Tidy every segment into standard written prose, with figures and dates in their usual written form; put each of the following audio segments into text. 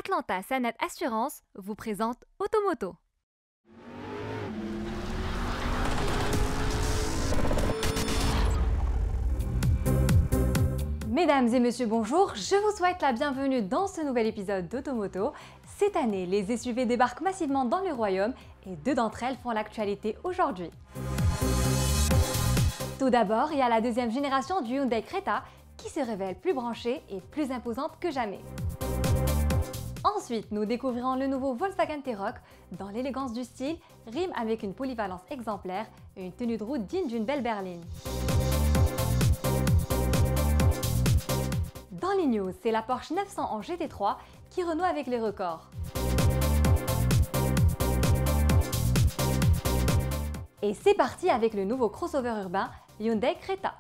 Atlanta Sanet Assurance vous présente Automoto. Mesdames et messieurs, bonjour, je vous souhaite la bienvenue dans ce nouvel épisode d'Automoto. Cette année, les SUV débarquent massivement dans le royaume et deux d'entre elles font l'actualité aujourd'hui. Tout d'abord, il y a la deuxième génération du Hyundai Creta qui se révèle plus branchée et plus imposante que jamais. Ensuite, nous découvrirons le nouveau Volkswagen T-Roc dans l'élégance du style, rime avec une polyvalence exemplaire et une tenue de route digne d'une belle berline. Dans les news, c'est la Porsche 900 en GT3 qui renoue avec les records. Et c'est parti avec le nouveau crossover urbain Hyundai Creta.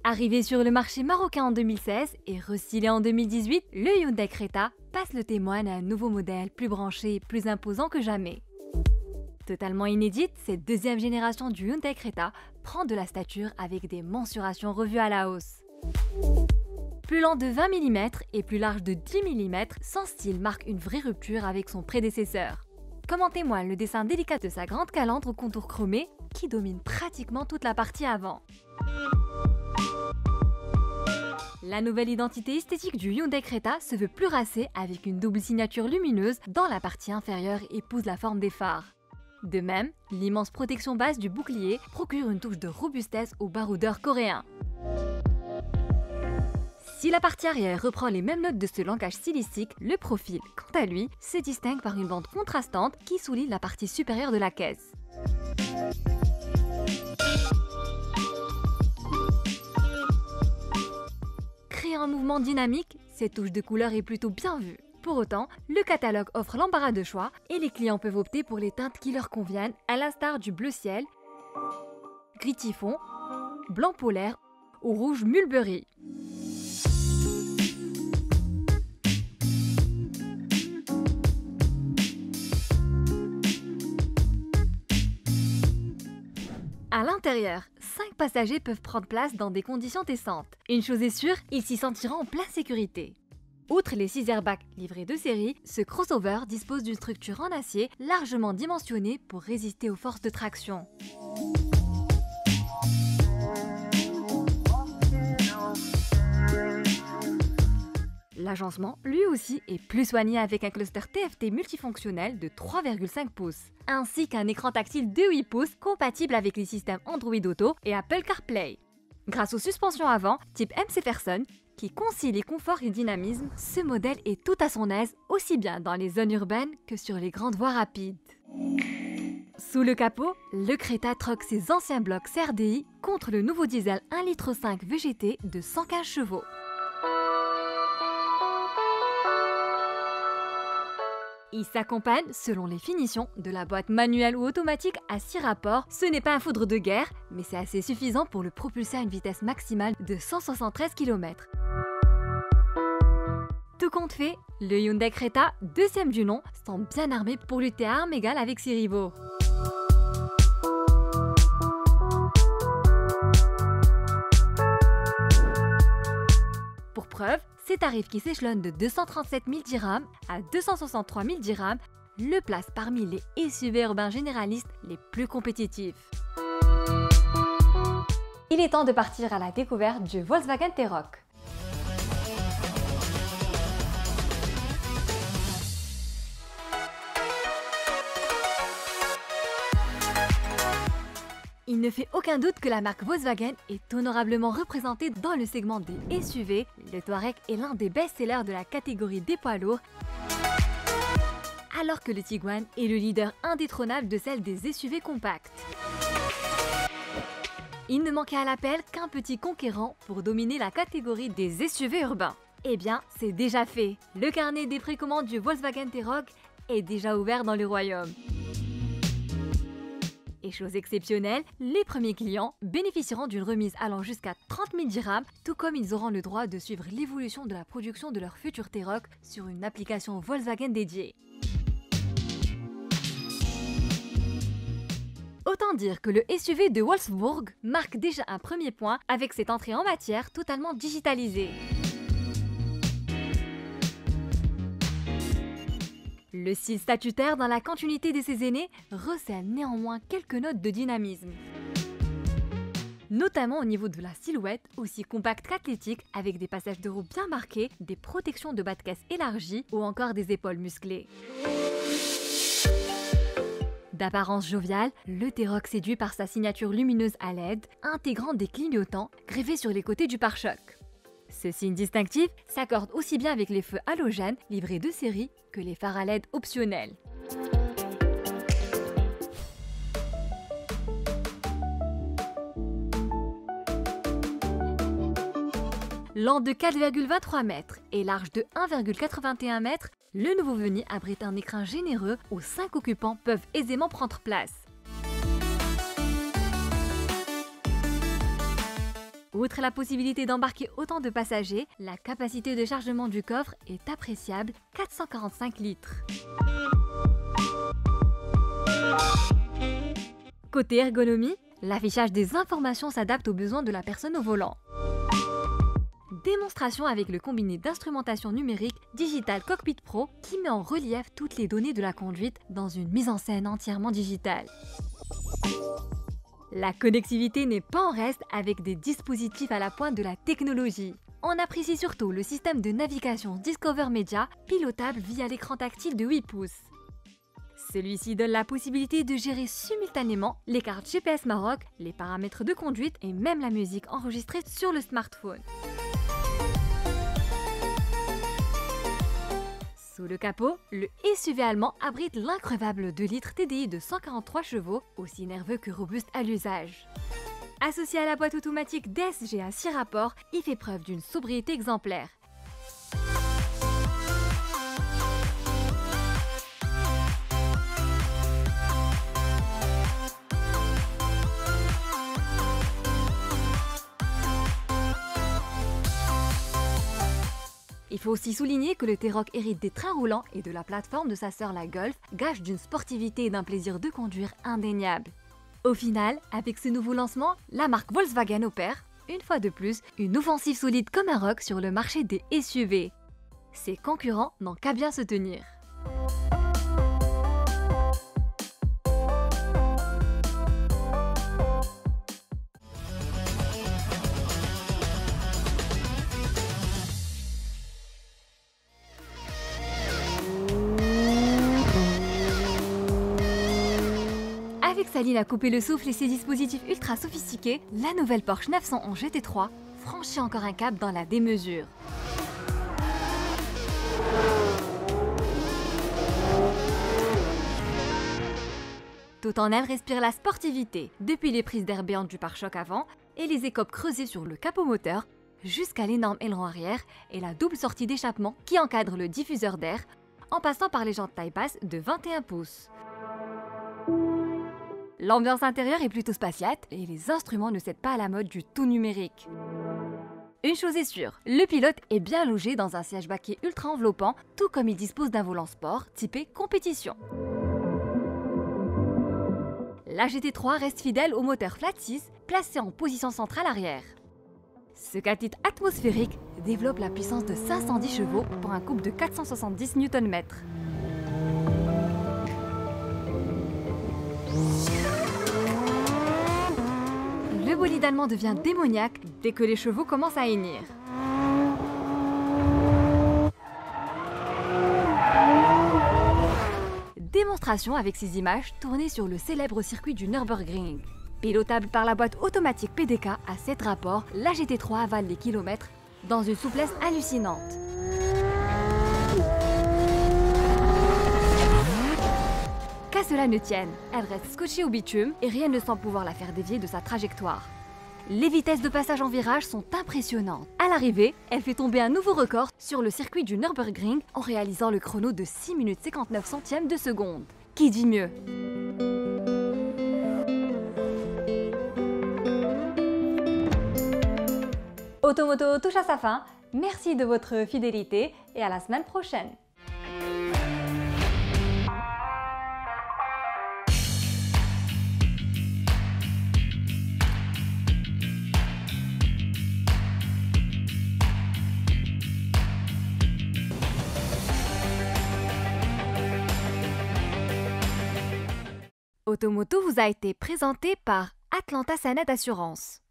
Arrivé sur le marché marocain en 2016 et restylé en 2018, le Hyundai Creta passe le témoin à un nouveau modèle plus branché et plus imposant que jamais. Totalement inédite, cette deuxième génération du Hyundai Creta prend de la stature avec des mensurations revues à la hausse. Plus lent de 20 mm et plus large de 10 mm, son style marque une vraie rupture avec son prédécesseur. Comme en témoigne le dessin délicat de sa grande calandre au contour chromé qui domine pratiquement toute la partie avant. La nouvelle identité esthétique du Hyundai Creta se veut plus racée avec une double signature lumineuse dans la partie inférieure épouse la forme des phares. De même, l'immense protection basse du bouclier procure une touche de robustesse au baroudeur coréen. Si la partie arrière reprend les mêmes notes de ce langage stylistique, le profil, quant à lui, se distingue par une bande contrastante qui souligne la partie supérieure de la caisse. Créer un mouvement dynamique, cette touche de couleur est plutôt bien vue. Pour autant, le catalogue offre l'embarras de choix et les clients peuvent opter pour les teintes qui leur conviennent, à l'instar du bleu ciel, gris typhon, blanc polaire ou rouge mulberry. À l'intérieur, 5 passagers peuvent prendre place dans des conditions décentes. Une chose est sûre, ils s'y sentiront en pleine sécurité. Outre les 6 airbags livrés de série, ce crossover dispose d'une structure en acier largement dimensionnée pour résister aux forces de traction. L'agencement, lui aussi, est plus soigné avec un cluster TFT multifonctionnel de 3,5 pouces, ainsi qu'un écran tactile de 8 pouces compatible avec les systèmes Android Auto et Apple CarPlay. Grâce aux suspensions avant, type McPherson, qui concilient confort et dynamisme, ce modèle est tout à son aise, aussi bien dans les zones urbaines que sur les grandes voies rapides. Sous le capot, le Creta troque ses anciens blocs CRDI contre le nouveau diesel 1,5 litre VGT de 115 chevaux. Il s'accompagne, selon les finitions, de la boîte manuelle ou automatique à 6 rapports. Ce n'est pas un foudre de guerre, mais c'est assez suffisant pour le propulser à une vitesse maximale de 173 km. Tout compte fait, le Hyundai Creta, deuxième du nom, semble bien armé pour lutter à armes égales avec ses rivaux. Pour preuve, ces tarifs qui s'échelonnent de 237 000 dirhams à 263 000 dirhams le placent parmi les SUV urbains généralistes les plus compétitifs. Il est temps de partir à la découverte du Volkswagen T-Roc. Il ne fait aucun doute que la marque Volkswagen est honorablement représentée dans le segment des SUV. Le Touareg est l'un des best-sellers de la catégorie des poids lourds, alors que le Tiguan est le leader indétrônable de celle des SUV compacts. Il ne manquait à l'appel qu'un petit conquérant pour dominer la catégorie des SUV urbains. Eh bien, c'est déjà fait. Le carnet des précommandes du Volkswagen T-Roc est déjà ouvert dans le royaume. Et chose exceptionnelle, les premiers clients bénéficieront d'une remise allant jusqu'à 30 000 dirhams, tout comme ils auront le droit de suivre l'évolution de la production de leur futur T-Roc sur une application Volkswagen dédiée. Autant dire que le SUV de Wolfsburg marque déjà un premier point avec cette entrée en matière totalement digitalisée. Le style statutaire dans la continuité de ses aînés recèle néanmoins quelques notes de dynamisme. Notamment au niveau de la silhouette, aussi compacte qu'athlétique, avec des passages de roues bien marqués, des protections de bas de caisse élargies ou encore des épaules musclées. D'apparence joviale, le T-Roc séduit par sa signature lumineuse à LED, intégrant des clignotants gravés sur les côtés du pare-choc. Ce signe distinctif s'accorde aussi bien avec les feux halogènes livrés de série que les phares à LED optionnels. Lent de 4,23 mètres et large de 1,81 mètres, le nouveau venu abrite un écran généreux où 5 occupants peuvent aisément prendre place. Outre la possibilité d'embarquer autant de passagers, la capacité de chargement du coffre est appréciable, 445 litres. Côté ergonomie, l'affichage des informations s'adapte aux besoins de la personne au volant. Démonstration avec le combiné d'instrumentation numérique Digital Cockpit Pro qui met en relief toutes les données de la conduite dans une mise en scène entièrement digitale. La connectivité n'est pas en reste avec des dispositifs à la pointe de la technologie. On apprécie surtout le système de navigation Discover Media, pilotable via l'écran tactile de 8 pouces. Celui-ci donne la possibilité de gérer simultanément les cartes GPS Maroc, les paramètres de conduite et même la musique enregistrée sur le smartphone. Sous le capot, le SUV allemand abrite l'increvable 2 litres TDI de 143 chevaux, aussi nerveux que robuste à l'usage. Associé à la boîte automatique DSG à 6 rapports, il fait preuve d'une sobriété exemplaire. Il faut aussi souligner que le T-Roc hérite des trains roulants et de la plateforme de sa sœur la Golf, gage d'une sportivité et d'un plaisir de conduire indéniable. Au final, avec ce nouveau lancement, la marque Volkswagen opère, une fois de plus, une offensive solide comme un roc sur le marché des SUV. Ses concurrents n'ont qu'à bien se tenir. Avec sa ligne à couper le souffle et ses dispositifs ultra sophistiqués, la nouvelle Porsche 911 GT3 franchit encore un cap dans la démesure. Tout en elle respire la sportivité, depuis les prises d'air béantes du pare-choc avant et les écopes creusées sur le capot moteur, jusqu'à l'énorme aileron arrière et la double sortie d'échappement qui encadre le diffuseur d'air, en passant par les jantes taille basse de 21 pouces. L'ambiance intérieure est plutôt spatiate et les instruments ne cèdent pas à la mode du tout numérique. Une chose est sûre, le pilote est bien logé dans un siège baquet ultra enveloppant, tout comme il dispose d'un volant sport typé compétition. La GT3 reste fidèle au moteur flat 6 placé en position centrale arrière. Ce quad-titre atmosphérique développe la puissance de 510 chevaux pour un couple de 470 Nm. Le bolide allemand devient démoniaque dès que les chevaux commencent à hennir. Démonstration avec ces images tournées sur le célèbre circuit du Nürburgring. Pilotable par la boîte automatique PDK à 7 rapports, la GT3 avale les kilomètres dans une souplesse hallucinante. Qu'à cela ne tienne, elle reste scotchée au bitume et rien ne semble pouvoir la faire dévier de sa trajectoire. Les vitesses de passage en virage sont impressionnantes. À l'arrivée, elle fait tomber un nouveau record sur le circuit du Nürburgring en réalisant le chrono de 6 minutes 59 centièmes de seconde. Qui dit mieux? Automoto touche à sa fin. Merci de votre fidélité et à la semaine prochaine. Automoto vous a été présenté par Atlanta Sanet Assurance.